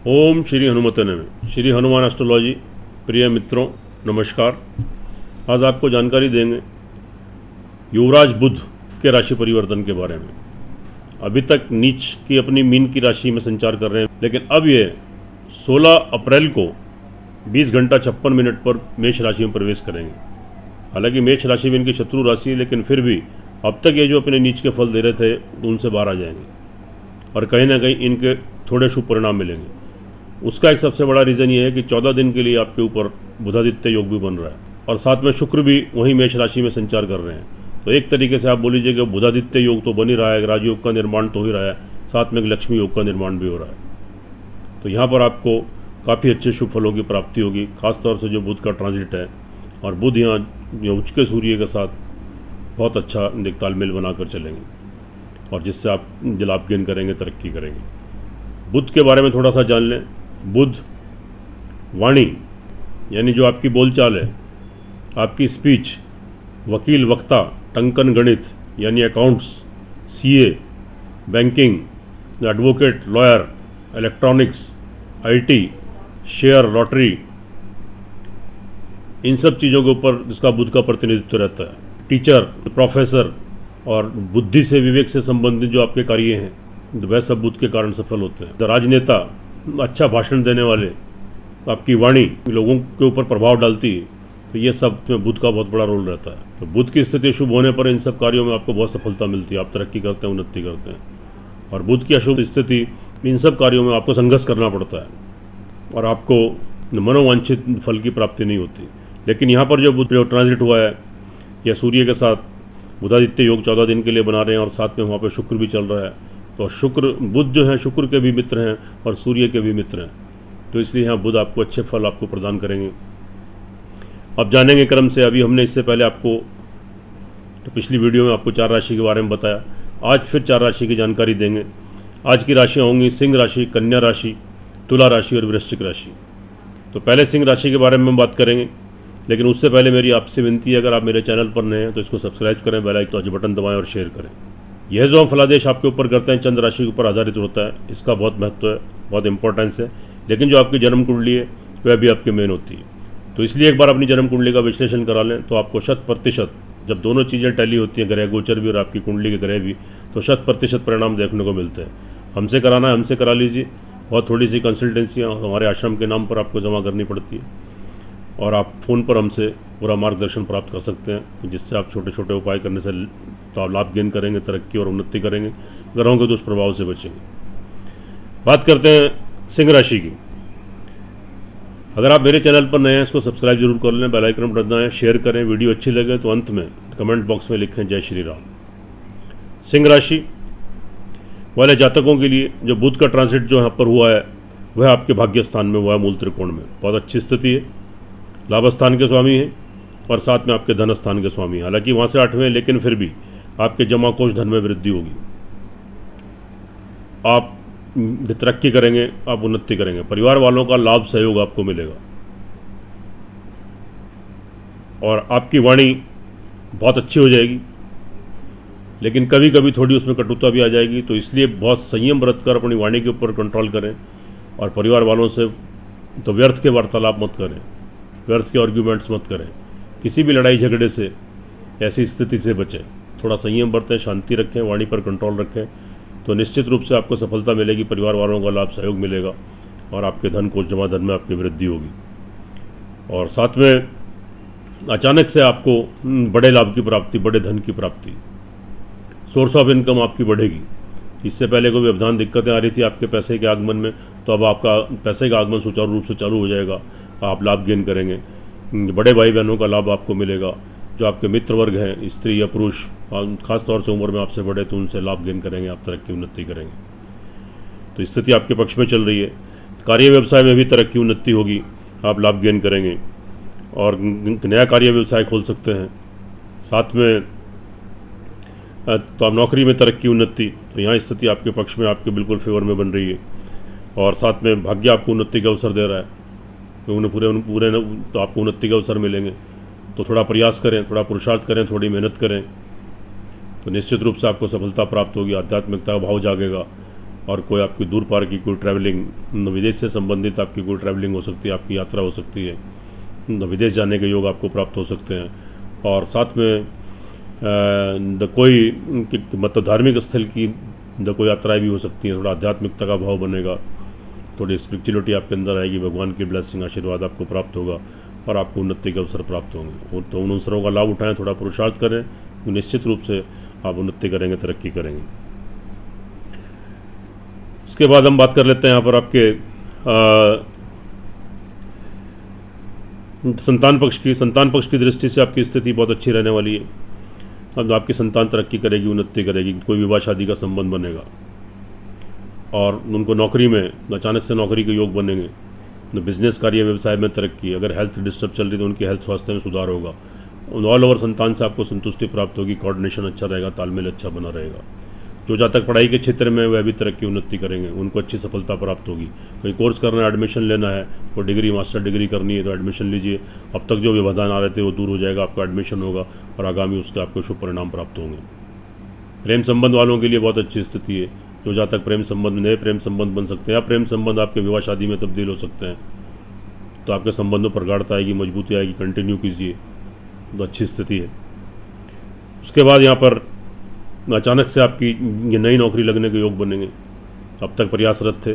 ओम श्री हनुमते नमः। श्री हनुमान एस्ट्रोलॉजी प्रिय मित्रों नमस्कार। आज आपको जानकारी देंगे युवराज बुध के राशि परिवर्तन के बारे में। अभी तक नीच की अपनी मीन की राशि में संचार कर रहे हैं, लेकिन अब ये 16 अप्रैल को 20:56 पर मेष राशि में प्रवेश करेंगे। हालांकि मेष राशि में इनकी शत्रु राशि है, लेकिन फिर भी अब तक ये जो अपने नीच के फल दे रहे थे उनसे बाहर आ जाएंगे और कहीं ना कहीं इनके थोड़े शुभ परिणाम मिलेंगे। उसका एक सबसे बड़ा रीज़न ये है कि 14 दिन के लिए आपके ऊपर बुधादित्य योग भी बन रहा है और साथ में शुक्र भी वहीं मेष राशि में संचार कर रहे हैं। तो एक तरीके से आप बोल लीजिए कि बुधादित्य योग तो बन ही रहा है, राजयोग का निर्माण तो हो ही रहा है, साथ में एक लक्ष्मी योग का निर्माण भी हो रहा है। तो यहाँ पर आपको काफ़ी अच्छे शुभ फलों की प्राप्ति होगी, खासतौर से जो बुध का ट्रांजिट है। और बुध यहाँ उच्च के सूर्य के साथ बहुत अच्छा तालमेल बनाकर चलेंगे और जिससे आप लाभ गेन करेंगे, तरक्की करेंगे। बुध के बारे में थोड़ा सा जान लें। बुध वाणी यानी जो आपकी बोलचाल है, आपकी स्पीच, वकील, वक्ता, टंकन, गणित यानी accounts, CA, banking, advocate, lawyer, electronics, IT, share, lottery, इन सब चीज़ों के ऊपर जिसका बुध का प्रतिनिधित्व रहता है। टीचर, प्रोफेसर और बुद्धि से, विवेक से संबंधित जो आपके कार्य हैं वह सब बुध के कारण सफल होते हैं। राजनेता, अच्छा भाषण देने वाले, आपकी वाणी लोगों के ऊपर प्रभाव डालती है, तो ये सब में बुध का बहुत बड़ा रोल रहता है। तो बुध की स्थिति शुभ होने पर इन सब कार्यों में आपको बहुत सफलता मिलती है, आप तरक्की करते हैं, उन्नति करते हैं। और बुध की अशुभ स्थिति इन सब कार्यों में आपको संघर्ष करना पड़ता है और आपको मनोवांछित फल की प्राप्ति नहीं होती। लेकिन यहाँ पर जो बुध जो ट्रांजिट हुआ है या सूर्य के साथ बुधादित्य योग 14 दिन के लिए बना रहे हैं और साथ में वहाँ पर शुक्र भी चल रहा है। तो शुक्र, बुध जो है शुक्र के भी मित्र हैं और सूर्य के भी मित्र हैं, तो इसलिए यहाँ बुध आपको अच्छे फल आपको प्रदान करेंगे। अब जानेंगे क्रम से। अभी हमने इससे पहले आपको तो पिछली वीडियो में आपको 4 राशि के बारे में बताया, आज फिर 4 राशि की जानकारी देंगे। आज की राशियाँ होंगी सिंह राशि, कन्या राशि, तुला राशि और वृश्चिक राशि। तो पहले सिंह राशि के बारे में हम बात करेंगे, लेकिन उससे पहले मेरी आपसे विनती है, अगर आप मेरे चैनल पर नए हैं तो इसको सब्सक्राइब करें, बेल आइकन बटन दबाएं और शेयर करें। यह जो हम फलादेश आपके ऊपर करते हैं चंद्र राशि के ऊपर आधारित होता है, इसका बहुत महत्व है, बहुत इंपॉर्टेंस है। लेकिन जो आपकी जन्म कुंडली है वह भी आपकी मेन होती है। तो इसलिए एक बार अपनी जन्म कुंडली का विश्लेषण करा लें तो आपको 100%, जब दोनों चीज़ें टैली होती हैं, ग्रह गोचर भी और आपकी कुंडली के ग्रह भी, तो 100% परिणाम देखने को मिलते हैं। हमसे कराना है, हमसे करा लीजिए। बहुत थोड़ी सी कंसल्टेंसियाँ हमारे आश्रम के नाम पर आपको जमा करनी पड़ती है और आप फ़ोन पर हमसे पूरा मार्गदर्शन प्राप्त कर सकते हैं, जिससे आप छोटे छोटे उपाय करने से तो आप लाभ गेन करेंगे, तरक्की और उन्नति करेंगे, ग्रहों के दुष्प्रभाव से बचेंगे। बात करते हैं सिंह राशि की। अगर आप मेरे चैनल पर नए हैं इसको सब्सक्राइब जरूर कर लें, बेल आइकन बटन दबाएं, शेयर करें। वीडियो अच्छी लगे तो अंत में कमेंट बॉक्स में लिखें जय श्री राम। सिंह राशि वाले जातकों के लिए जो बुध का ट्रांजिट जो यहाँ पर हुआ है वह आपके भाग्य स्थान में हुआ है, मूल त्रिकोण में। बहुत अच्छी स्थिति है, लाभ स्थान के स्वामी हैं और साथ में आपके धन स्थान के स्वामी हैं। हालांकि वहाँ से 8वें, लेकिन फिर भी आपके जमा कोष धन में वृद्धि होगी, आप तरक्की करेंगे, आप उन्नति करेंगे। परिवार वालों का लाभ सहयोग आपको मिलेगा और आपकी वाणी बहुत अच्छी हो जाएगी, लेकिन कभी कभी थोड़ी उसमें कटुता भी आ जाएगी। तो इसलिए बहुत संयम बरत कर अपनी वाणी के ऊपर कंट्रोल करें और परिवार वालों से तो व्यर्थ के वार्तालाप मत करें, व्यर्थ के आर्ग्यूमेंट्स मत करें। किसी भी लड़ाई झगड़े से, ऐसी स्थिति से बचें। थोड़ा संयम बरतें, शांति रखें, वाणी पर कंट्रोल रखें, तो निश्चित रूप से आपको सफलता मिलेगी, परिवार वालों का लाभ सहयोग मिलेगा और आपके धन कोष जमा धन में आपकी वृद्धि होगी। और साथ में अचानक से आपको बड़े लाभ की प्राप्ति, बड़े धन की प्राप्ति, सोर्स ऑफ इनकम आपकी बढ़ेगी। इससे पहले कोई व्यवधान दिक्कतें आ रही थी आपके पैसे के आगमन में, तो अब आपका पैसे का आगमन सुचारू रूप से चालू हो जाएगा, आप लाभ गेन करेंगे। बड़े भाई बहनों का लाभ आपको मिलेगा। जो आपके मित्र वर्ग हैं, स्त्री या पुरुष, खास तौर से उम्र में आपसे बड़े, तो उनसे लाभ गेन करेंगे, आप तरक्की उन्नति करेंगे। तो स्थिति आपके पक्ष में चल रही है। कार्य व्यवसाय में भी तरक्की उन्नति होगी, आप लाभ गेन करेंगे और नया कार्य व्यवसाय खोल सकते हैं। साथ में तो आप नौकरी में तरक्की उन्नति, तो यहाँ स्थिति आपके पक्ष में, आपके बिल्कुल फेवर में बन रही है। और साथ में भाग्य आपको उन्नति का अवसर दे रहा है, तो उन्हें पूरे तो आपको उन्नति के अवसर मिलेंगे। तो थोड़ा प्रयास करें, थोड़ा पुरुषार्थ करें, थोड़ी मेहनत करें, तो निश्चित रूप से आपको सफलता प्राप्त होगी। आध्यात्मिकता का भाव जागेगा और कोई आपकी दूर पार की कोई ट्रैवलिंग, विदेश से संबंधित आपकी कोई ट्रैवलिंग हो सकती है, आपकी यात्रा हो सकती है, विदेश जाने के योग आपको प्राप्त हो सकते हैं। और साथ में कोई मतलब धार्मिक स्थल की कोई यात्राएँ भी हो सकती हैं, थोड़ा आध्यात्मिकता का भाव बनेगा, थोड़ी स्पिरिचुअलिटी आपके अंदर आएगी, भगवान की ब्लेसिंग आशीर्वाद आपको प्राप्त होगा और आपको उन्नति के अवसर प्राप्त होंगे। तो उन अवसरों का लाभ उठाएं, थोड़ा पुरुषार्थ करें, निश्चित रूप से आप उन्नति करेंगे, तरक्की करेंगे। उसके बाद हम बात कर लेते हैं यहाँ पर आपके संतान पक्ष की दृष्टि से आपकी स्थिति बहुत अच्छी रहने वाली है। अब आपकी संतान तरक्की करेगी, उन्नति करेगी, कोई विवाह शादी का संबंध बनेगा और उनको नौकरी में अचानक से नौकरी के योग बनेंगे, बिजनेस कार्य व्यवसाय में तरक्की। अगर हेल्थ डिस्टर्ब चल रही तो उनकी हेल्थ स्वास्थ्य में सुधार होगा। ऑल ओवर संतान से आपको संतुष्टि प्राप्त होगी, कोऑर्डिनेशन अच्छा रहेगा, तालमेल अच्छा बना रहेगा। जो जहाँ तक पढ़ाई के क्षेत्र में वह भी तरक्की उन्नति करेंगे, उनको अच्छी सफलता प्राप्त होगी। कोई कोर्स करना है, एडमिशन लेना है, कोई डिग्री मास्टर डिग्री करनी है तो एडमिशन लीजिए। अब तक जो व्यवधान आ रहे थे वो दूर हो जाएगा, आपका एडमिशन होगा और आगामी उसके आपको शुभ परिणाम प्राप्त होंगे। प्रेम संबंध वालों के लिए बहुत अच्छी स्थिति है। जो जहाँ तक प्रेम संबंध, नए प्रेम संबंध बन सकते हैं या प्रेम संबंध आपके विवाह शादी में तब्दील हो सकते हैं, तो आपके संबंधों पर प्रगाढ़ता आएगी, मजबूती आएगी, कंटिन्यू कीजिए, तो अच्छी स्थिति है। उसके बाद यहाँ पर अचानक से आपकी ये नई नौकरी लगने के योग बनेंगे। अब तक प्रयासरत थे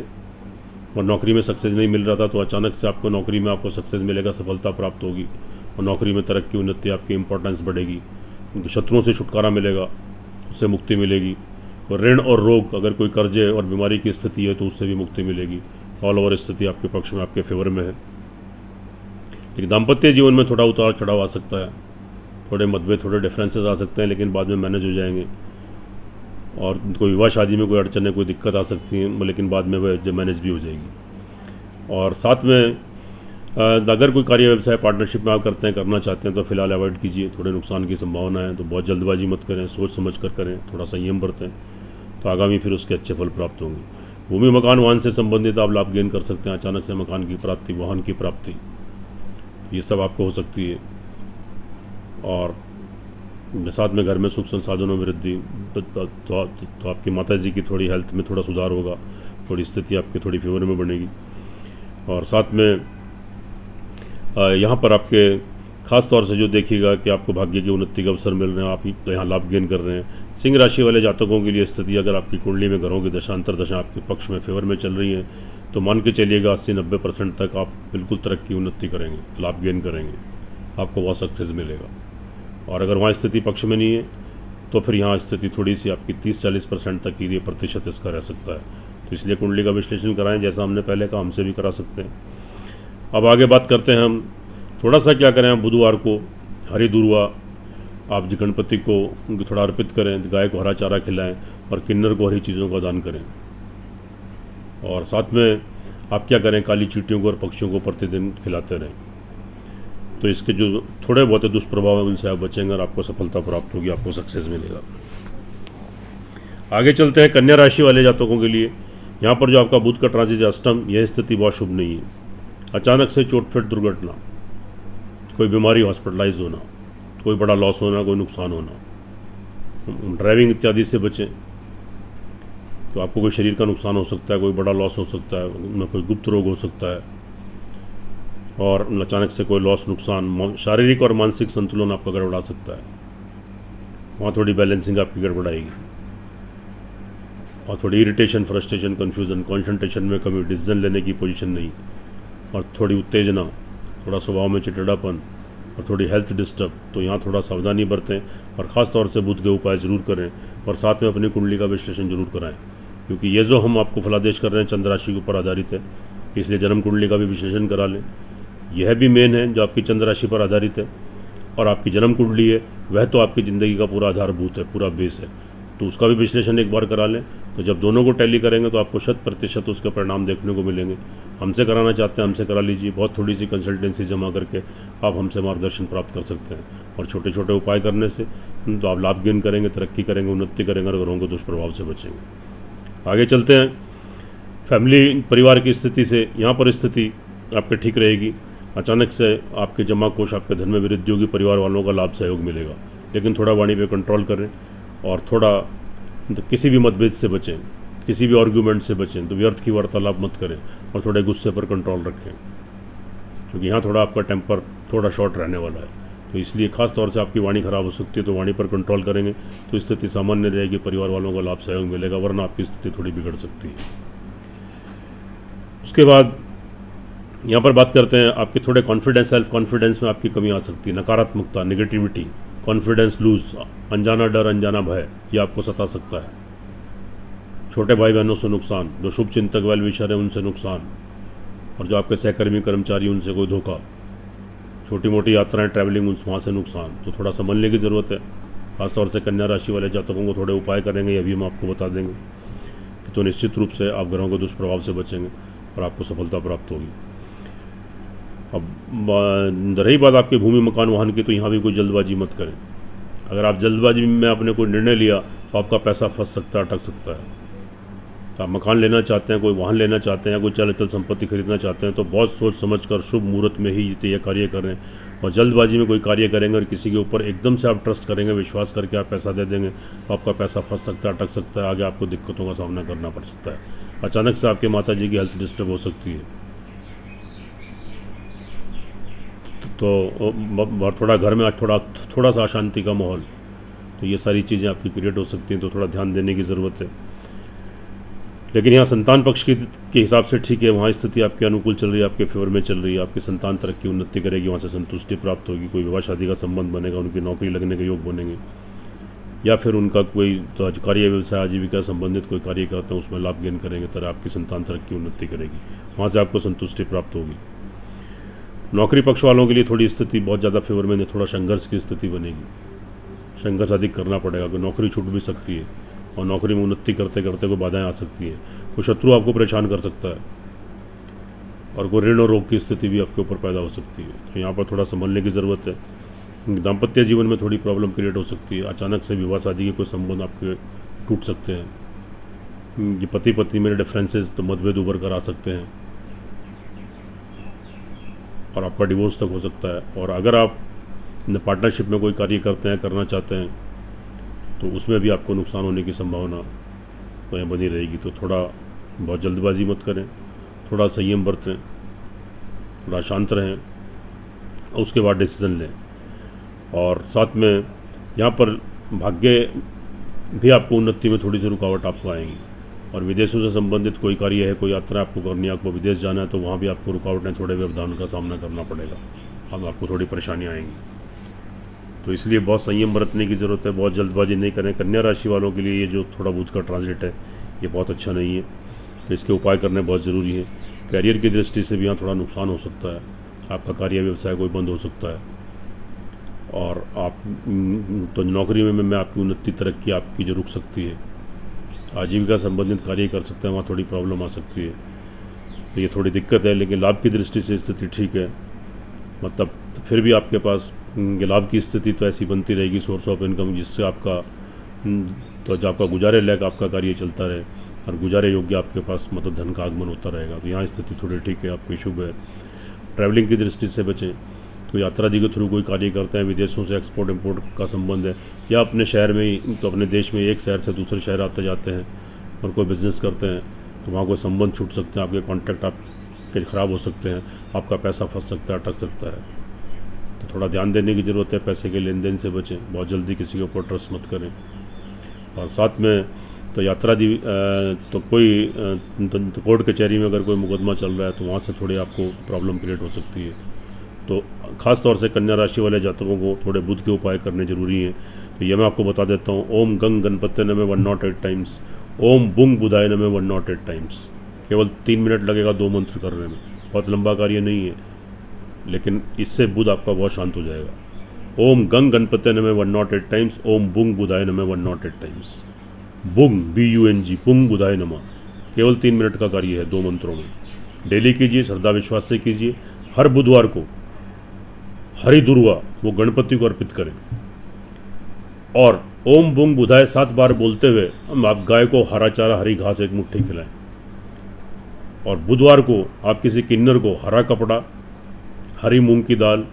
और नौकरी में सक्सेस नहीं मिल रहा था, तो अचानक से आपको नौकरी में आपको सक्सेस मिलेगा, सफलता प्राप्त होगी और नौकरी में तरक्की उन्नति, आपकी इंपॉर्टेंस बढ़ेगी, उनके शत्रुओं से छुटकारा मिलेगा, उससे मुक्ति मिलेगी। और ऋण और रोग, अगर कोई कर्जे और बीमारी की स्थिति है तो उससे भी मुक्ति मिलेगी। ऑल ओवर स्थिति आपके पक्ष में, आपके फेवर में है। लेकिन दाम्पत्य जीवन में थोड़ा उतार चढ़ाव आ सकता है, थोड़े मतभेद, थोड़े डिफरेंसेस आ सकते हैं, लेकिन बाद में मैनेज हो जाएंगे। और कोई विवाह शादी में कोई अड़चने, कोई दिक्कत आ सकती है, लेकिन बाद में वह मैनेज भी हो जाएगी। और साथ में अगर कोई कार्य व्यवसाय पार्टनरशिप में आप करना चाहते हैं तो फिलहाल अवॉइड कीजिए, थोड़े नुकसान की संभावना है, तो बहुत जल्दबाजी मत करें, सोच समझ कर करें, थोड़ा संयम बरतें, तो आगामी फिर उसके अच्छे फल प्राप्त होंगे। भूमि मकान वाहन से संबंधित आप लाभ गेन कर सकते हैं, अचानक से मकान की प्राप्ति, वाहन की प्राप्ति, ये सब आपको हो सकती है। और साथ में घर में सुख संसाधनों में वृद्धि, तो आपकी माता जी की थोड़ी हेल्थ में थोड़ा सुधार होगा, थोड़ी स्थिति आपके थोड़ी फेवर में बनेगी। और साथ में यहाँ पर आपके खास तौर से जो देखिएगा कि आपको भाग्य की उन्नति के अवसर मिल रहे हैं, आप तो यहाँ लाभ गेन कर रहे हैं। सिंह राशि वाले जातकों के लिए स्थिति, अगर आपकी कुंडली में ग्रहों की दशांतर दशा आपके पक्ष में फेवर में चल रही है तो मान के चलिएगा 80-90% तक आप बिल्कुल तरक्की उन्नति करेंगे, लाभ गेन करेंगे, आपको वहाँ सक्सेस मिलेगा। और अगर वहाँ स्थिति पक्ष में नहीं है तो फिर यहाँ स्थिति थोड़ी सी आपकी 30-40% तक की प्रतिशत इसका रह सकता है। तो इसलिए कुंडली का विश्लेषण कराएं, जैसा हमने पहले कहा, हमसे भी करा सकते हैं। अब आगे बात करते हैं हम, थोड़ा सा क्या करें, बुधवार को हरी दुर्वा आप जी गणपति को थोड़ा अर्पित करें, गाय को हरा चारा खिलाएं और किन्नर को हरी चीज़ों का दान करें। और साथ में आप क्या करें, काली चींटियों को और पक्षियों को प्रतिदिन खिलाते रहें। तो इसके जो थोड़े बहुत दुष्प्रभाव हैं उनसे आप बचेंगे और आपको सफलता प्राप्त होगी, आपको सक्सेस मिलेगा। आगे चलते हैं कन्या राशि वाले जातकों के लिए। यहाँ पर जो आपका बुध का ट्रांजिट अष्टम, यह स्थिति बहुत शुभ नहीं है। अचानक से चोटफेट, दुर्घटना, कोई बीमारी, हॉस्पिटलाइज होना, कोई बड़ा लॉस होना, कोई नुकसान होना, ड्राइविंग इत्यादि से बचें। तो आपको कोई शरीर का नुकसान हो सकता है, कोई बड़ा लॉस हो सकता है, उनमें कोई गुप्त रोग हो सकता है और अचानक से कोई लॉस, नुकसान, शारीरिक और मानसिक संतुलन आपका गड़बड़ा सकता है। वहाँ थोड़ी बैलेंसिंग आपकी गड़बड़ाएगी और थोड़ी इरिटेशन, फ्रस्ट्रेशन, कन्फ्यूज़न, कॉन्सेंट्रेशन में कमी, डिसीजन लेने की पोजीशन नहीं और थोड़ी उत्तेजना, थोड़ा स्वभाव में चिड़चिड़ापन और थोड़ी हेल्थ डिस्टर्ब। तो यहाँ थोड़ा सावधानी बरतें और ख़ास तौर से बुध के उपाय ज़रूर करें और साथ में अपनी कुंडली का विश्लेषण जरूर कराएं, क्योंकि ये जो हम आपको फलादेश कर रहे हैं चंद्र राशि के ऊपर आधारित है, इसलिए जन्म कुंडली का भी विश्लेषण करा लें। यह भी मेन है जो आपकी चंद्र राशि पर आधारित है और आपकी जन्म कुंडली है वह तो आपकी ज़िंदगी का पूरा आधारभूत है, पूरा बेस है, तो उसका भी विश्लेषण एक बार करा लें। तो जब दोनों को टैली करेंगे तो आपको 100% उसके परिणाम देखने को मिलेंगे। हमसे कराना चाहते हैं हमसे करा लीजिए, बहुत थोड़ी सी कंसल्टेंसी जमा करके आप हमसे मार्गदर्शन प्राप्त कर सकते हैं और छोटे छोटे उपाय करने से तो आप लाभ गेन करेंगे, तरक्की करेंगे, उन्नति करेंगे और घरों को दुष्प्रभाव से बचेंगे। आगे चलते हैं फैमिली, परिवार की स्थिति से। यहाँ पर स्थिति आपके ठीक रहेगी। अचानक से आपके जमा कोष, आपके धन में वृद्धि होगी, परिवार वालों का लाभ सहयोग मिलेगा, लेकिन थोड़ा वाणी पे कंट्रोल करें और थोड़ा किसी भी मतभेद से बचें, किसी भी आर्ग्यूमेंट से बचें, तो व्यर्थ की वार्तालाप मत करें और थोड़े गुस्से पर कंट्रोल रखें, क्योंकि यहाँ थोड़ा आपका टेम्पर थोड़ा शॉर्ट रहने वाला है। तो इसलिए खास तौर से आपकी वाणी खराब हो सकती है, तो वाणी पर कंट्रोल करेंगे तो स्थिति सामान्य रहेगी, परिवार वालों को लाभ सहयोग मिलेगा, वरना आपकी स्थिति थोड़ी बिगड़ सकती है। उसके बाद यहाँ पर बात करते हैं आपके थोड़े कॉन्फिडेंस, सेल्फ कॉन्फिडेंस में आपकी कमी आ सकती है, नकारात्मकता, नेगेटिविटी, कॉन्फिडेंस लूज, अनजाना डर, अनजाना भय, ये आपको सता सकता है। छोटे भाई बहनों से नुकसान, जो शुभ चिंतक वेल विशर है उनसे नुकसान, और जो आपके सहकर्मी कर्मचारी उनसे कोई धोखा, छोटी मोटी यात्राएं, ट्रैवलिंग, वहाँ से नुकसान। तो थोड़ा संभलने की ज़रूरत है। खासतौर से कन्या राशि वाले जातकों को थोड़े उपाय करेंगे, ये भी हम आपको बता देंगे कि तो निश्चित रूप से आप ग्रहों के दुष्प्रभाव से बचेंगे और आपको सफलता प्राप्त होगी। अब रही बात आपके भूमि मकान वाहन की, तो यहाँ भी कोई जल्दबाजी मत करें। अगर आप जल्दबाजी में आपने कोई निर्णय लिया तो आपका पैसा फंस सकता है, अटक सकता है। आप मकान लेना चाहते हैं, कोई वाहन लेना चाहते हैं, कोई चल संपत्ति खरीदना चाहते हैं, तो बहुत सोच समझकर शुभ मुहूर्त में ही ये कार्य करें। और जल्दबाजी में कोई कार्य करेंगे और किसी के ऊपर एकदम से आप ट्रस्ट करेंगे, विश्वास करके आप पैसा दे देंगे, तो आपका पैसा फंस सकता है, अटक सकता है, आगे आपको दिक्कतों का सामना करना पड़ सकता है। अचानक से आपके माता जी की हेल्थ डिस्टर्ब हो सकती है, तो थोड़ा घर में थोड़ा सा अशांति का माहौल, तो ये सारी चीज़ें आपकी क्रिएट हो सकती हैं, तो थोड़ा ध्यान देने की ज़रूरत है। लेकिन यहाँ संतान पक्ष के हिसाब से ठीक है, वहाँ स्थिति आपके अनुकूल चल रही है, आपके फेवर में चल रही है, आपकी संतान तरक्की उन्नति करेगी, वहाँ से संतुष्टि प्राप्त होगी, कोई विवाह शादी का संबंध बनेगा, उनकी नौकरी लगने के योग बनेंगे, या फिर उनका कोई तो कार्य व्यवसाय आजीविका संबंधित कोई कार्य करते हैं उसमें लाभ गेन करेंगे, तरह आपकी संतान तरक्की उन्नति करेगी, वहाँ से आपको संतुष्टि प्राप्त होगी। नौकरी पक्ष वालों के लिए थोड़ी स्थिति बहुत ज़्यादा फेवर में नहीं, थोड़ा संघर्ष की स्थिति बनेगी, संघर्ष अधिक करना पड़ेगा, कि नौकरी छूट भी सकती है और नौकरी में उन्नति करते करते कोई बाधाएं आ सकती हैं, कोई शत्रु आपको परेशान कर सकता है, और कोई ऋण और रोग की स्थिति भी आपके ऊपर पैदा हो सकती है। तो यहाँ पर थोड़ा संभलने की ज़रूरत है। दाम्पत्य जीवन में थोड़ी प्रॉब्लम क्रिएट हो सकती है, अचानक से विवाह शादी के कोई संबंध आपके टूट सकते हैं, ये पति पत्नी में डिफरेंसेस, तो मतभेद उभर कर आ सकते हैं और आपका डिवोर्स तक हो सकता है। और अगर आप पार्टनरशिप में कोई कार्य करते हैं, करना चाहते हैं, तो उसमें भी आपको नुकसान होने की संभावना तो यहाँ बनी रहेगी। तो थोड़ा बहुत जल्दबाजी मत करें, थोड़ा संयम बरतें, थोड़ा शांत रहें, उसके बाद डिसीज़न लें। और साथ में यहाँ पर भाग्य भी आपको उन्नति में थोड़ी सी रुकावट आपको आएंगी, और विदेशों से संबंधित कोई कार्य है, कोई यात्रा आपको करनी है, आपको विदेश जाना है, तो वहाँ भी आपको रुकावटें, थोड़े व्यवधान का सामना करना पड़ेगा, अब आपको थोड़ी परेशानियाँ आएंगी। तो इसलिए बहुत संयम बरतने की ज़रूरत है, बहुत जल्दबाजी नहीं करें। कन्या राशि वालों के लिए ये जो थोड़ा बुध का ट्रांजिट है ये बहुत अच्छा नहीं है, तो इसके उपाय करने बहुत ज़रूरी है। कैरियर की दृष्टि से भी यहाँ थोड़ा नुकसान हो सकता है, आपका कार्य व्यवसाय कोई बंद हो सकता है, और आप तो नौकरी में आपकी उन्नति तरक्की आपकी जो रुक सकती है, आजीविका संबंधित कार्य कर सकते हैं, वहाँ थोड़ी प्रॉब्लम आ सकती है, तो ये थोड़ी दिक्कत है। लेकिन लाभ की दृष्टि से स्थिति ठीक है, मतलब फिर भी आपके पास लाभ की स्थिति तो ऐसी बनती रहेगी, सोर्स ऑफ इनकम, जिससे आपका तो जो आपका गुजारे लायक आपका कार्य चलता रहे और गुजारे योग्य आपके पास मतलब धन का आगमन होता रहेगा। तो यहाँ स्थिति थोड़ी ठीक है, आपकी शुभ है। ट्रैवलिंग की दृष्टि से बचें, तो यात्रा जी के थ्रू कोई कार्य करते हैं, विदेशों से एक्सपोर्ट इंपोर्ट का संबंध है, या अपने शहर में ही, तो अपने देश में एक शहर से दूसरे शहर आते जाते हैं और कोई बिज़नेस करते हैं, तो वहाँ कोई संबंध छूट सकते हैं, आपके कॉन्टैक्ट आपके ख़राब हो सकते हैं, आपका पैसा फंस सकता है, अटक सकता है। तो थोड़ा ध्यान देने की ज़रूरत है, पैसे के लेन देन से बचें, बहुत जल्दी किसी के ऊपर ट्रस्ट मत करें। और साथ में तो यात्रा दी तो कोई तो कोर्ट कचहरी में अगर कोई मुकदमा चल रहा है, तो वहाँ से थोड़ी आपको प्रॉब्लम क्रिएट हो सकती है। तो ख़ास तौर से कन्या राशि वाले जातकों को थोड़े बुध के उपाय करने ज़रूरी हैं। तो ये मैं आपको बता देता हूँ। ओम गंग गणपत्य नमः 108 टाइम्स, ओम बुंग बुधाय नमः 108 टाइम्स। केवल 3 मिनट लगेगा 2 मंत्र करने में, बहुत लंबा कार्य नहीं है, लेकिन इससे बुध आपका बहुत शांत हो जाएगा। ओम गंग गणपत्य नमः 108 टाइम्स, ओम बुंग बुधाय नमः 108 टाइम्स। बुंग BUNG बुंग बुधाय नमः, केवल 3 मिनट का कार्य है 2 मंत्रों में। डेली कीजिए, श्रद्धा विश्वास से कीजिए। हर बुधवार को हरि दुर्वा वो गणपति को अर्पित करें, और ओम बुंग बुधाय 7 बार बोलते हुए हम आप गाय को हरा चारा हरी घास 1 मुट्ठी खिलाएं। और बुधवार को आप किसी किन्नर को हरा कपड़ा, हरी मूंग की दाल,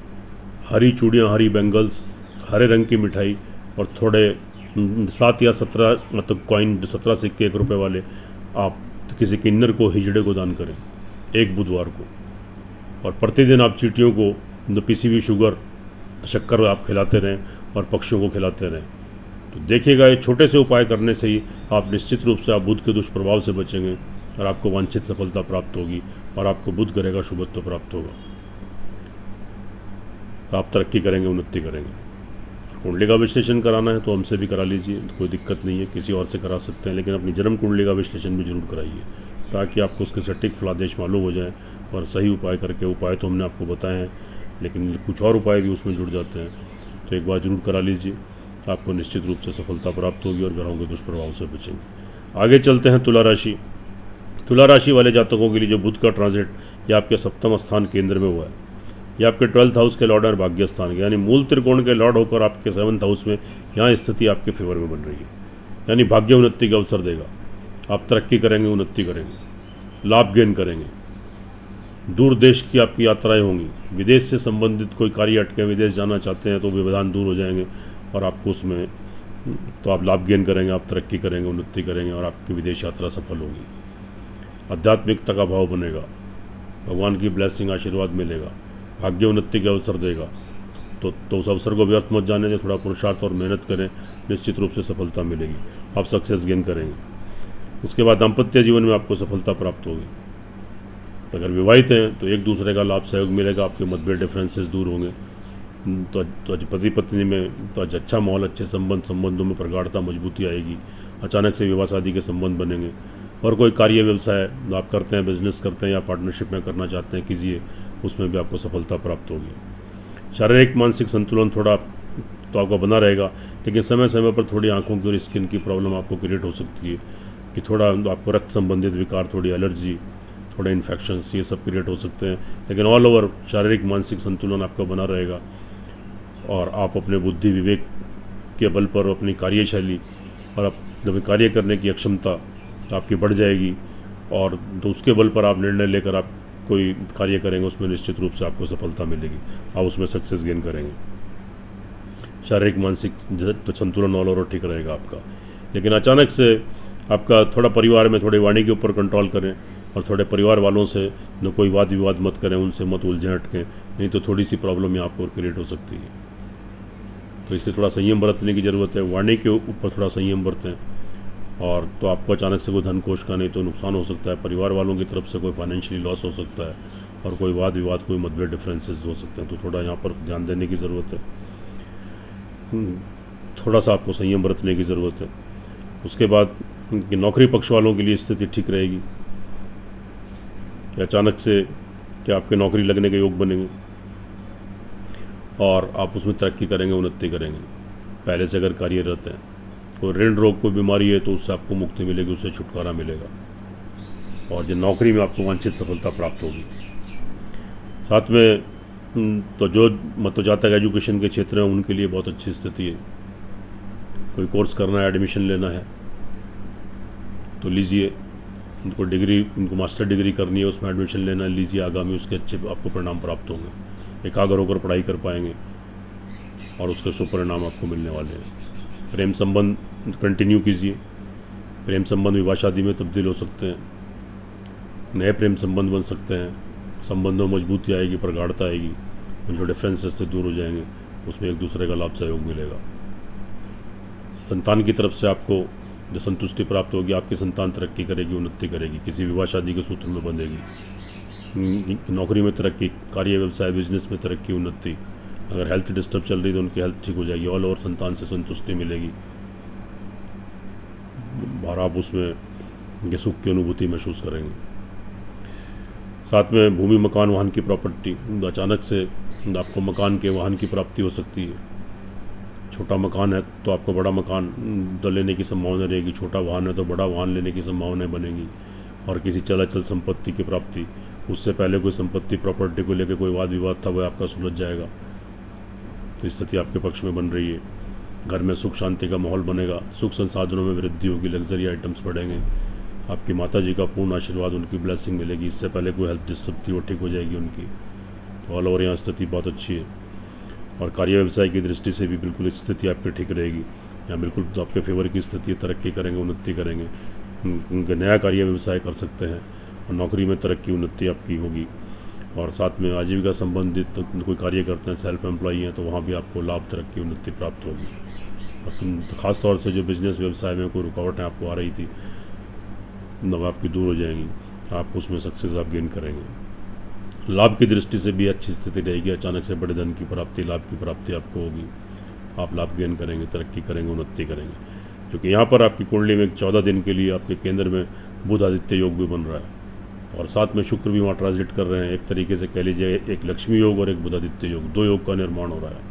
हरी चूड़ियाँ, हरी बैंगल्स, हरे रंग की मिठाई और थोड़े 7 या 17 मतलब कॉइन, 17 सिक्के 1 रुपये वाले आप किसी किन्नर को हिजड़े को दान करें एक बुधवार को, और प्रतिदिन आप चींटियों को जो पिसी हुई शुगर शक्कर आप खिलाते रहें और पक्षियों को खिलाते रहें। तो देखिएगा ये छोटे से उपाय करने से ही आप निश्चित रूप से आप बुध के दुष्प्रभाव से बचेंगे और आपको वांछित सफलता प्राप्त होगी और आपको बुध ग्रह का शुभत्व प्राप्त होगा। तो आप तरक्की करेंगे, उन्नति करेंगे। कुंडली का विश्लेषण कराना है तो हमसे भी करा लीजिए, कोई दिक्कत नहीं है, किसी और से करा सकते हैं, लेकिन अपनी जन्म कुंडली का विश्लेषण भी जरूर कराइए ताकि आपको उसके सटीक फलादेश मालूम हो जाए और सही उपाय करके, उपाय तो हमने आपको बताए हैं लेकिन कुछ और उपाय भी उसमें जुड़ जाते हैं, तो एक बार जरूर करा लीजिए, आपको निश्चित रूप से सफलता प्राप्त होगी और ग्रहों के दुष्प्रभाव से बचेंगे। आगे चलते हैं तुला राशि। तुला राशि वाले जातकों के लिए जो बुध का ट्रांजिट ये आपके सप्तम स्थान केंद्र में हुआ है, ये आपके 12th हाउस के लॉर्ड और भाग्य स्थान के यानी मूल त्रिकोण के लॉर्ड होकर आपके 7th हाउस में यहाँ स्थिति आपके फेवर में बन रही है, यानी भाग्य उन्नति का अवसर देगा। आप तरक्की करेंगे, उन्नति करेंगे, लाभ गेन करेंगे, दूर देश की आपकी यात्राएं होंगी, विदेश से संबंधित कोई कार्य अटके, विदेश जाना चाहते हैं तो व्यवधान दूर हो जाएंगे और आपको उसमें तो आप लाभ गेन करेंगे, आप तरक्की करेंगे, उन्नति करेंगे और आपकी विदेश यात्रा सफल होगी। आध्यात्मिकता का भाव बनेगा, भगवान की ब्लेसिंग आशीर्वाद मिलेगा, भाग्य उन्नति का अवसर देगा। तो उस अवसर को व्यर्थ मत जाने दें, थोड़ा पुरुषार्थ और मेहनत करें, निश्चित रूप से सफलता मिलेगी, आप सक्सेस गेन करेंगे। उसके बाद दाम्पत्य जीवन में आपको सफलता प्राप्त होगी। अगर विवाहित हैं तो एक दूसरे का लाभ सहयोग मिलेगा, आपके मतभेद डिफरेंसेस दूर होंगे। तो आज पति पत्नी में तो आज अच्छा माहौल, अच्छे संबंधों में प्रगाढ़ता मजबूती आएगी, अचानक से विवाह शादी के संबंध बनेंगे। और कोई कार्य व्यवसाय आप करते हैं, बिजनेस करते हैं या पार्टनरशिप में करना चाहते हैं, कीजिए, उसमें भी आपको सफलता प्राप्त होगी। शारीरिक मानसिक संतुलन थोड़ा तो आपका बना रहेगा, लेकिन समय समय पर थोड़ी आंखों की और स्किन की प्रॉब्लम आपको क्रिएट हो सकती है कि थोड़ा आपको रक्त संबंधित विकार, थोड़ी एलर्जी, थोड़े इन्फेक्शंस, ये सब क्रिएट हो सकते हैं, लेकिन ऑल ओवर शारीरिक मानसिक संतुलन आपका बना रहेगा और आप अपने बुद्धि विवेक के बल पर अपनी कार्यशैली और अपने कार्य करने की अक्षमता आपकी बढ़ जाएगी और तो उसके बल पर आप निर्णय लेकर आप कोई कार्य करेंगे, उसमें निश्चित रूप से आपको सफलता मिलेगी, आप उसमें सक्सेस गेन करेंगे। शारीरिक मानसिक तो संतुलन ऑल ओवर ठीक रहेगा आपका, लेकिन अचानक से आपका थोड़ा परिवार में थोड़ी वाणी के ऊपर कंट्रोल करें और थोड़े परिवार वालों से न कोई वाद विवाद मत करें, उनसे मत उलझें अटकें, नहीं तो थोड़ी सी प्रॉब्लम यहाँ पर क्रिएट हो सकती है। तो इससे थोड़ा संयम बरतने की ज़रूरत है, वाणी के ऊपर थोड़ा संयम बरतें और तो आपको अचानक से कोई धन कोष का नहीं तो नुकसान हो सकता है, परिवार वालों की तरफ से कोई फाइनेंशियली लॉस हो सकता है और कोई वाद विवाद, कोई मतभेद डिफरेंसेस हो सकते हैं, तो थोड़ा यहाँ पर ध्यान देने की ज़रूरत है, थोड़ा सा आपको संयम बरतने की ज़रूरत है। उसके बाद नौकरी पक्ष वालों के लिए स्थिति ठीक रहेगी कि अचानक से कि आपके नौकरी लगने के योग बनेंगे और आप उसमें तरक्की करेंगे, उन्नति करेंगे। पहले से अगर कार्यरत हैं, कोई ऋण रोग कोई बीमारी है तो उससे आपको मुक्ति मिलेगी, उससे छुटकारा मिलेगा और जो नौकरी में आपको वांछित सफलता प्राप्त होगी। साथ में तो जो मतलब जातक एजुकेशन के क्षेत्र में उनके लिए बहुत अच्छी स्थिति है, कोई कोर्स करना है, एडमिशन लेना है तो लीजिए, उनको डिग्री, उनको मास्टर डिग्री करनी है, उसमें एडमिशन लेना है, लीजिए, आगामी उसके अच्छे आपको परिणाम प्राप्त होंगे, एकाग्र होकर पढ़ाई कर पाएंगे और उसके शुभ परिणाम आपको मिलने वाले हैं। प्रेम संबंध कंटिन्यू कीजिए, प्रेम संबंध विवाह शादी में तब्दील हो सकते हैं, नए प्रेम संबंध बन सकते हैं, संबंधों में मजबूती आएगी, प्रगाढ़ता आएगी, उन जो डिफरेंसेस से दूर हो जाएंगे, उसमें एक दूसरे का लाभ सहयोग मिलेगा। संतान की तरफ से आपको जो संतुष्टि प्राप्त होगी, आपकी संतान तरक्की करेगी, उन्नति करेगी, किसी विवाह शादी के सूत्र में बंधेगी, नौकरी में तरक्की, कार्य व्यवसाय बिजनेस में तरक्की, उन्नति। अगर हेल्थ डिस्टर्ब चल रही तो उनकी हेल्थ ठीक हो जाएगी, ऑल ओवर संतान से संतुष्टि मिलेगी और आप उसमें सुख की अनुभूति महसूस करेंगे। साथ में भूमि, मकान, वाहन की प्रॉपर्टी, अचानक से आपको मकान के, वाहन की प्राप्ति हो सकती है। छोटा मकान है तो आपको बड़ा मकान लेने की संभावना रहेगी, छोटा वाहन है तो बड़ा वाहन लेने की संभावनाएं बनेंगी और किसी चलाचल संपत्ति की प्राप्ति, उससे पहले कोई संपत्ति प्रॉपर्टी को लेकर कोई वाद विवाद था वह आपका सुलझ जाएगा, तो स्थिति आपके पक्ष में बन रही है। घर में सुख शांति का माहौल बनेगा, सुख संसाधनों में वृद्धि होगी, लग्जरी आइटम्स बढ़ेंगे, आपकी माता जी का पूर्ण आशीर्वाद, उनकी ब्लेसिंग मिलेगी, इससे पहले कोई हेल्थ डिस्टर्ब थी वो ठीक हो जाएगी उनकी, तो ऑल ओवर यहाँ स्थिति बहुत अच्छी है। और कार्य व्यवसाय की दृष्टि से भी बिल्कुल स्थिति आपकी ठीक रहेगी, यहाँ बिल्कुल तो आपके फेवर की स्थिति है, तरक्की करेंगे, उन्नति करेंगे उनके नया कार्य व्यवसाय कर सकते हैं और नौकरी में तरक्की उन्नति आपकी होगी। और साथ में आजीविका संबंधित कोई कार्य करते हैं, सेल्फ एम्प्लॉई हैं, तो वहाँ भी आपको लाभ तरक्की उन्नति प्राप्त होगी। और ख़ास तौर से जो बिज़नेस व्यवसाय में कोई रुकावटें आपको आ रही थी वो आपकी दूर हो जाएंगी, आप उसमें सक्सेस आप गेन करेंगे। लाभ की दृष्टि से भी अच्छी स्थिति रहेगी, अचानक से बड़े धन की प्राप्ति, लाभ की प्राप्ति आपको होगी, आप लाभ गेन करेंगे, तरक्की करेंगे, उन्नति करेंगे। क्योंकि यहाँ पर आपकी कुंडली में 14 दिन के लिए आपके केंद्र में बुध आदित्य योग भी बन रहा है और साथ में शुक्र भी वहाँ ट्रांजिट कर रहे हैं। एक तरीके से कह लीजिए एक लक्ष्मी योग और एक बुध आदित्य योग, 2 योग का निर्माण हो रहा है।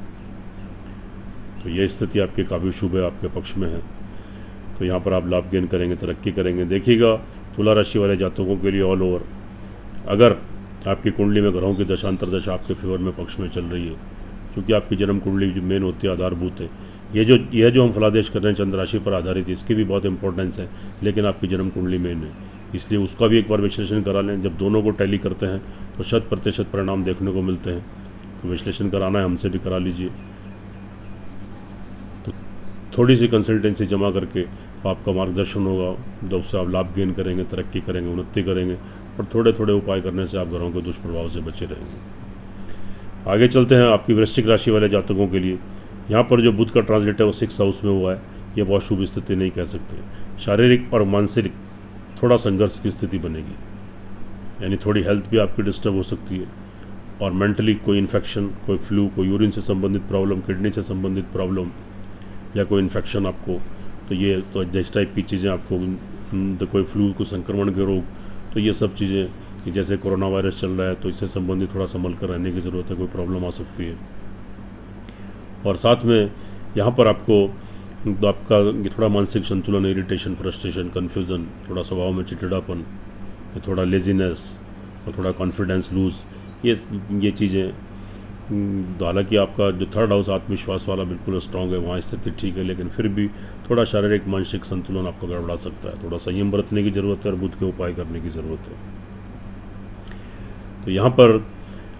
तो ये स्थिति आपके काफ़ी शुभ है, आपके पक्ष में है। तो यहाँ पर आप लाभ गेन करेंगे, तरक्की करेंगे। देखिएगा तुला राशि वाले जातकों के लिए ऑल ओवर, अगर आपकी कुंडली में ग्रहों की दशांतर दशा आपके फेवर में पक्ष में चल रही है, क्योंकि आपकी जन्म कुंडली जो मेन होती है, आधारभूत है। यह जो हम फलादेश कर रहे हैं चंद्र राशि पर आधारित है, इसकी भी बहुत इंपॉर्टेंस है, लेकिन आपकी जन्म कुंडली मेन है, इसलिए उसका भी एक बार विश्लेषण करा लें। जब दोनों को टैली करते हैं तो 100% परिणाम देखने को मिलते हैं। तो विश्लेषण कराना है हमसे भी करा लीजिए। तो थोड़ी सी कंसल्टेंसी जमा करके आपका मार्गदर्शन होगा, तो उससे आप लाभ गेन करेंगे, तरक्की करेंगे, उन्नति करेंगे। और थोड़े थोड़े उपाय करने से आप ग्रहों के दुष्प्रभाव से बचे रहेंगे। आगे चलते हैं आपकी वृश्चिक राशि वाले जातकों के लिए। यहाँ पर जो बुध का ट्रांजिट है वो 6th हाउस में हुआ है। ये बहुत शुभ स्थिति नहीं कह सकते। शारीरिक और मानसिक थोड़ा संघर्ष की स्थिति बनेगी, यानी थोड़ी हेल्थ भी आपकी डिस्टर्ब हो सकती है। और मेंटली कोई इन्फेक्शन, कोई फ्लू, कोई यूरिन से संबंधित प्रॉब्लम, किडनी से संबंधित प्रॉब्लम या कोई इन्फेक्शन आपको, तो ये तो जिस टाइप की चीज़ें आपको, तो कोई फ्लू, कोई संक्रमण के रोग, तो ये सब चीज़ें, जैसे कोरोना वायरस चल रहा है तो इससे संबंधित थोड़ा संभल कर रहने की ज़रूरत है, कोई प्रॉब्लम आ सकती है। और साथ में यहाँ पर आपको तो आपका ये थोड़ा मानसिक संतुलन, इरिटेशन, फ्रस्ट्रेशन, कन्फ्यूज़न, थोड़ा स्वभाव में चिड़चिड़ापन, थोड़ा लेजीनेस और थोड़ा कॉन्फिडेंस लूज़, ये चीज़ें। हालांकि आपका जो 3rd हाउस आत्मविश्वास वाला बिल्कुल स्ट्रांग है, वहाँ स्थिति ठीक है, लेकिन फिर भी थोड़ा शारीरिक मानसिक संतुलन आपका गड़बड़ा सकता है। थोड़ा संयम बरतने की ज़रूरत है और बुध के उपाय करने की ज़रूरत है। तो यहाँ पर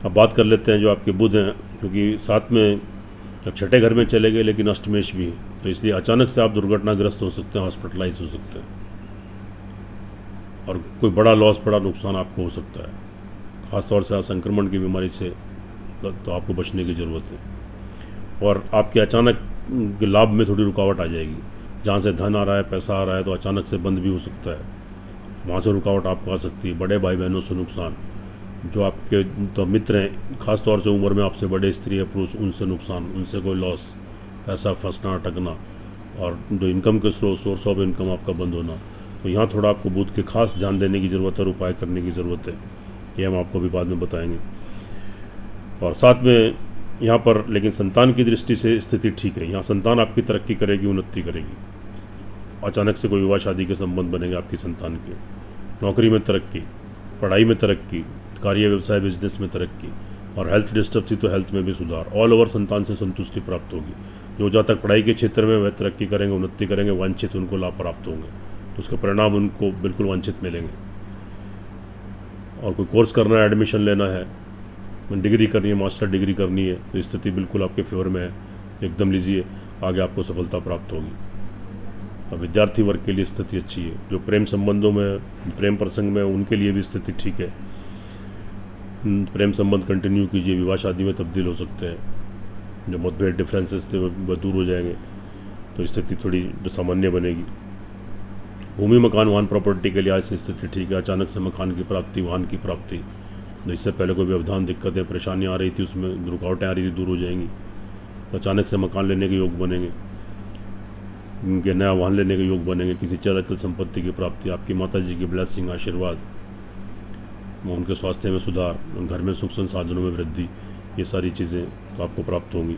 अब बात कर लेते हैं जो आपके बुध हैं, क्योंकि साथ में अब 6ठे घर में चले गए, लेकिन अष्टमेश भी है, तो इसलिए अचानक से आप दुर्घटनाग्रस्त हो सकते हैं, हॉस्पिटलाइज हो सकते हैं और कोई बड़ा लॉस, बड़ा नुकसान आपको हो सकता है। ख़ासतौर से आप संक्रमण की बीमारी से तो आपको बचने की ज़रूरत है। और आपके अचानक लाभ में थोड़ी रुकावट आ जाएगी। जहाँ से धन आ रहा है, पैसा आ रहा है, तो अचानक से बंद भी हो सकता है, वहाँ से रुकावट आपको आ सकती है। बड़े भाई बहनों से नुकसान, जो आपके तो मित्र हैं, ख़ास तौर से उम्र में आपसे बड़े स्त्री या पुरुष, उनसे नुकसान, उनसे कोई लॉस, पैसा फंसना, अटकना, और जो इनकम के सोर्स ऑफ इनकम आपका बंद होना। तो यहाँ थोड़ा आपको बुध के खास ध्यान देने की ज़रूरत है और उपाय करने की ज़रूरत है, ये हम आपको भी बाद में बताएंगे। और साथ में यहाँ पर लेकिन संतान की दृष्टि से स्थिति ठीक है। यहाँ संतान आपकी तरक्की करेगी, उन्नति करेगी। अचानक से कोई विवाह शादी के संबंध बनेंगे आपकी संतान के। नौकरी में तरक्की, पढ़ाई में तरक्की, कार्य व्यवसाय बिजनेस में तरक्की, और हेल्थ डिस्टर्ब थी तो हेल्थ में भी सुधार। ऑल ओवर संतान से संतुष्टि प्राप्त होगी। जो जातक पढ़ाई के क्षेत्र में वह तरक्की करेंगे, उन्नति करेंगे, वांछित उनको लाभ प्राप्त होंगे, तो उसके परिणाम उनको बिल्कुल वांछित मिलेंगे। और कोई कोर्स करना है, एडमिशन लेना है, डिग्री करनी है, मास्टर डिग्री करनी है, तो स्थिति बिल्कुल आपके फेवर में है, एकदम लीजिए, आगे आपको सफलता प्राप्त होगी। और विद्यार्थी वर्ग के लिए स्थिति अच्छी है। जो प्रेम संबंधों में, प्रेम प्रसंग में, उनके लिए भी स्थिति ठीक है। प्रेम संबंध कंटिन्यू कीजिए, विवाह शादी में तब्दील हो सकते हैं। जो मतभेद डिफरेंसेस थे वह दूर हो जाएंगे, तो स्थिति थोड़ी जो सामान्य बनेगी। भूमि, मकान, वाहन, प्रॉपर्टी के लिहाज से स्थिति ठीक है। अचानक से मकान की प्राप्ति, वाहन की प्राप्ति, इससे पहले कोई व्यवधान, दिक्कतें, परेशानियाँ आ रही थी, उसमें रुकावटें आ रही थी, दूर हो जाएंगी। तो अचानक से मकान लेने के योग बनेंगे, उनके नया वाहन लेने के योग बनेंगे। किसी चल संपत्ति की प्राप्ति, आपकी माता जी की ब्लेसिंग, आशीर्वाद, उनके स्वास्थ्य में सुधार, घर में सुख संसाधनों में वृद्धि, ये सारी चीज़ें तो आपको प्राप्त होंगी।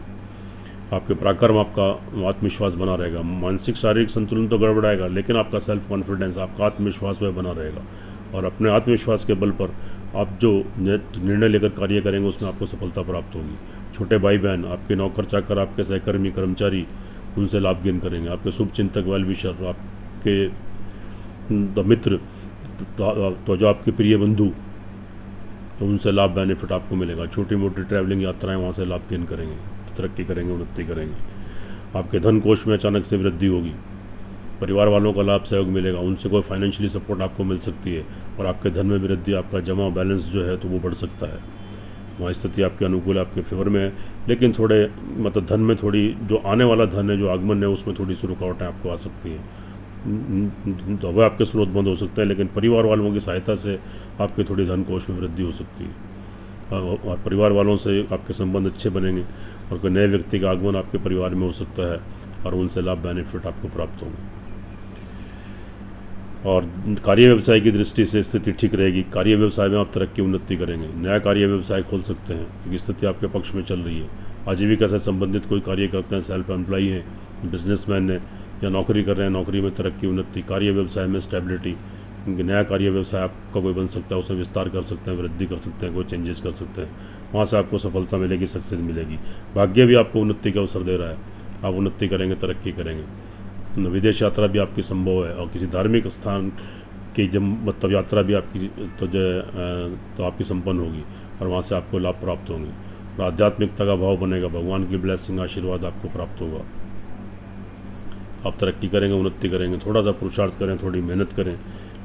आपके पराक्रम, आपका आत्मविश्वास बना रहेगा। मानसिक शारीरिक संतुलन तो गड़बड़ाएगा, लेकिन आपका सेल्फ कॉन्फिडेंस, आपका आत्मविश्वास वह बना रहेगा। और अपने आत्मविश्वास के बल पर आप जो निर्णय लेकर कार्य करेंगे, उसमें आपको सफलता प्राप्त होगी। छोटे भाई बहन, आपके नौकर चाकर, आपके सहकर्मी कर्मचारी, उनसे लाभ गेन करेंगे। आपके शुभ चिंतक, वेल विशर, आपके मित्र, तो जो आपके प्रिय बंधु, तो उनसे लाभ बेनिफिट आपको मिलेगा। छोटी मोटी ट्रैवलिंग यात्राएं, वहाँ से लाभ गेन करेंगे, तरक्की करेंगे, उन्नति करेंगे। आपके धन कोष में अचानक से वृद्धि होगी। परिवार वालों का लाभ सहयोग मिलेगा, उनसे कोई फाइनेंशियली सपोर्ट आपको मिल सकती है और आपके धन में वृद्धि, आपका जमा बैलेंस जो है तो वो बढ़ सकता है। वहाँ स्थिति आपके अनुकूल, आपके फेवर में है, लेकिन थोड़े मतलब धन में थोड़ी जो आने वाला धन है, जो आगमन है, उसमें थोड़ी सी रुकावटें आपको आ सकती हैं। तो वह आपके स्रोत बंद हो सकते हैं, लेकिन परिवार वालों की सहायता से आपके थोड़ी धन कोष में वृद्धि हो सकती है और परिवार वालों से आपके संबंध अच्छे बनेंगे और कोई नए व्यक्ति का आगमन आपके परिवार में हो सकता है और उनसे लाभ बेनिफिट आपको प्राप्त होंगे। और कार्य व्यवसाय की दृष्टि से स्थिति ठीक रहेगी। कार्य व्यवसाय में आप तरक्की उन्नति करेंगे, नया कार्य व्यवसाय खोल सकते हैं क्योंकि स्थिति आपके पक्ष में चल रही है। आजीविका से संबंधित कोई कार्य करते हैं, सेल्फ एम्प्लॉई हैं, बिजनेसमैन हैं या नौकरी कर रहे हैं, नौकरी में तरक्की उन्नति, कार्य व्यवसाय में स्टेबिलिटी, नया कार्य व्यवसाय आपका कोई बन सकता है, उसमें विस्तार कर सकते हैं, वृद्धि कर सकते हैं, कोई चेंजेस कर सकते हैं, वहाँ से आपको सफलता मिलेगी, सक्सेस मिलेगी। भाग्य भी आपको उन्नति का अवसर दे रहा है, आप उन्नति करेंगे, तरक्की करेंगे। विदेश यात्रा भी आपकी संभव है और किसी धार्मिक स्थान की जब मतलब यात्रा भी आपकी तो आपकी संपन्न होगी और वहाँ से आपको लाभ प्राप्त होंगे और आध्यात्मिकता का भाव बनेगा, भगवान की ब्लेसिंग, आशीर्वाद आपको प्राप्त होगा। आप तरक्की करेंगे, उन्नति करेंगे। थोड़ा सा पुरुषार्थ करें, थोड़ी मेहनत करें,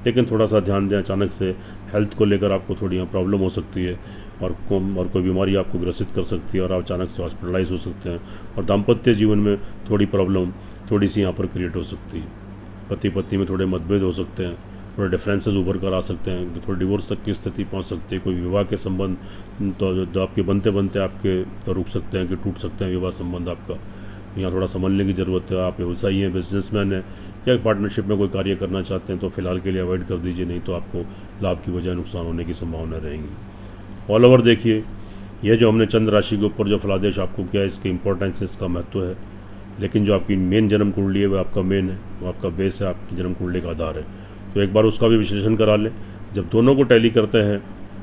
लेकिन थोड़ा सा ध्यान दें। अचानक से हेल्थ को लेकर आपको थोड़ी यहाँ प्रॉब्लम हो सकती है और कोई बीमारी आपको ग्रसित कर सकती है और आप अचानक से हॉस्पिटलाइज हो सकते हैं और दाम्पत्य जीवन में थोड़ी प्रॉब्लम थोड़ी सी यहाँ पर क्रिएट हो सकती है। पति पत्नी में थोड़े मतभेद हो सकते हैं, थोड़े डिफरेंसेस उभर कर आ सकते हैं, थोड़ी डिवोर्स तक की स्थिति पहुँच सकती है। कोई विवाह के संबंध तो आपके बनते बनते आपके तो रुक सकते हैं कि टूट सकते हैं विवाह संबंध आपका। यहाँ थोड़ा समझने की ज़रूरत है। आप व्यवसायी हैं, बिजनेसमैन हैं या पार्टनरशिप में कोई कार्य करना चाहते हैं तो फिलहाल के लिए अवॉइड कर दीजिए, नहीं तो आपको लाभ की बजाय नुकसान होने की संभावना रहेंगी। ऑल ओवर देखिए, यह जो हमने चंद्र राशि के ऊपर जो फलादेश आपको किया है, इसकी इंपॉर्टेंस है, इसका महत्व है, लेकिन जो आपकी मेन जन्म कुंडली है वो आपका मेन है, वो आपका बेस है, आपकी जन्म कुंडली का आधार है। तो एक बार उसका भी विश्लेषण करा लें। जब दोनों को टैली करते हैं,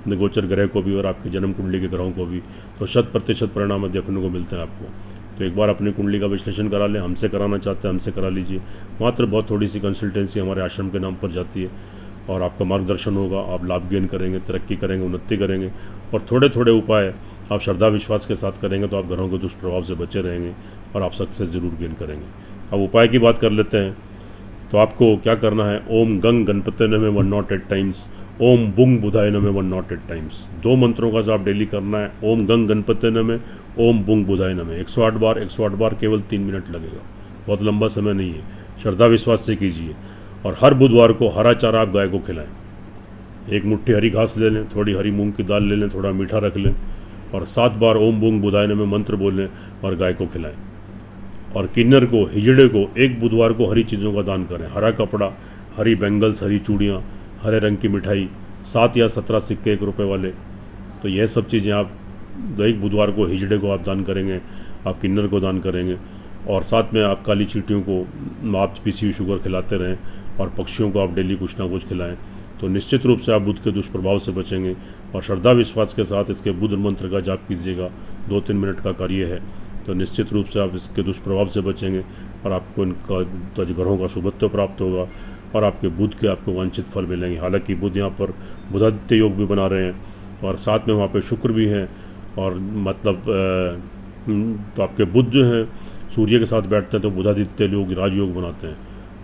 गोचर ग्रह को भी और आपकी जन्म कुंडली के ग्रहों को भी, तो 100% परिणाम देखने को मिलते हैं आपको। तो एक बार अपनी कुंडली का विश्लेषण करा लें। हमसे कराना चाहते हैं हमसे करा लीजिए। मात्र बहुत थोड़ी सी कंसल्टेंसी हमारे आश्रम के नाम पर जाती है और आपका मार्गदर्शन होगा। आप लाभ गेन करेंगे, तरक्की करेंगे, उन्नति करेंगे और थोड़े थोड़े उपाय आप श्रद्धा विश्वास के साथ करेंगे तो आप ग्रहों के दुष्प्रभाव से बचे रहेंगे और आप सक्सेस जरूर गेन करेंगे। अब उपाय की बात कर लेते हैं। तो आपको क्या करना है, ओम गंग गणपति नमः 108 टाइम्स, ओम बुंग बुधाय नमः 108 टाइम्स। 2 मंत्रों का जाप डेली करना है। ओम गंग गणपति नमः, ओम बुंग बुधाय नमः 108 बार। 108 बार केवल 3 मिनट लगेगा, बहुत लंबा समय नहीं है। श्रद्धा विश्वास से कीजिए और हर बुधवार को हरा चारा आप गाय को खिलाएं। एक मुट्ठी हरी घास ले लें, थोड़ी हरी मूंग की दाल ले लें, थोड़ा मीठा रख लें और 7 बार ओम बुंग बुधाय नमः मंत्र बोल लें और गाय को खिलाएं। और किन्नर को, हिजड़े को एक बुधवार को हरी चीज़ों का दान करें। हरा कपड़ा, हरी बैंगल्स, हरी चूड़ियाँ, हरे रंग की मिठाई, 7 या 17 सिक्के 1 रुपये वाले। तो यह सब चीज़ें आप एक बुधवार को हिजड़े को आप दान करेंगे, आप किन्नर को दान करेंगे और साथ में आप काली चींटियों को आप पीसी हुई शुगर खिलाते रहें और पक्षियों को आप डेली कुछ ना कुछ खिलाएं। तो निश्चित रूप से आप बुध के दुष्प्रभाव से बचेंगे और श्रद्धा विश्वास के साथ इसके बुध मंत्र का जाप कीजिएगा। 2-3 मिनट का कार्य है, तो निश्चित रूप से आप इसके दुष्प्रभाव से बचेंगे और आपको इनका ग्रहों का शुभत्व प्राप्त होगा और आपके बुध के आपको वांछित फल मिलेंगे। हालांकि बुध यहाँ पर बुधादित्य योग भी बना रहे हैं और साथ में वहाँ पे शुक्र भी हैं और मतलब तो आपके बुध जो हैं सूर्य के साथ बैठते हैं तो बुधादित्य योग राजयोग बनाते हैं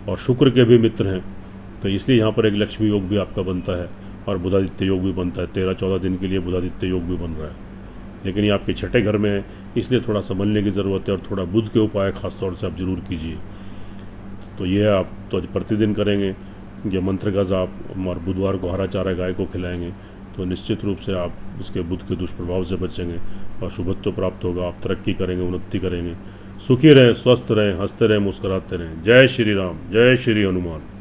और शुक्र के भी मित्र हैं, तो इसलिए यहाँ पर एक लक्ष्मी योग भी आपका बनता है और बुधादित्य योग भी बनता है। 13-14 दिन के लिए बुधादित्य योग भी बन रहा है, लेकिन ये आपके छठे घर में है, इसलिए थोड़ा समझने की ज़रूरत है और थोड़ा बुध के उपाय खासतौर से आप जरूर कीजिए। तो ये आप तो प्रतिदिन करेंगे ये मंत्र का जाप और बुधवार को हरा चारा गाय को खिलाएंगे तो निश्चित रूप से आप उसके बुध के दुष्प्रभाव से बचेंगे और शुभत्व प्राप्त होगा। आप तरक्की करेंगे, उन्नति करेंगे, सुखी रहें, स्वस्थ रहें, हंसते रहें, मुस्कुराते रहें। जय श्री राम, जय श्री हनुमान।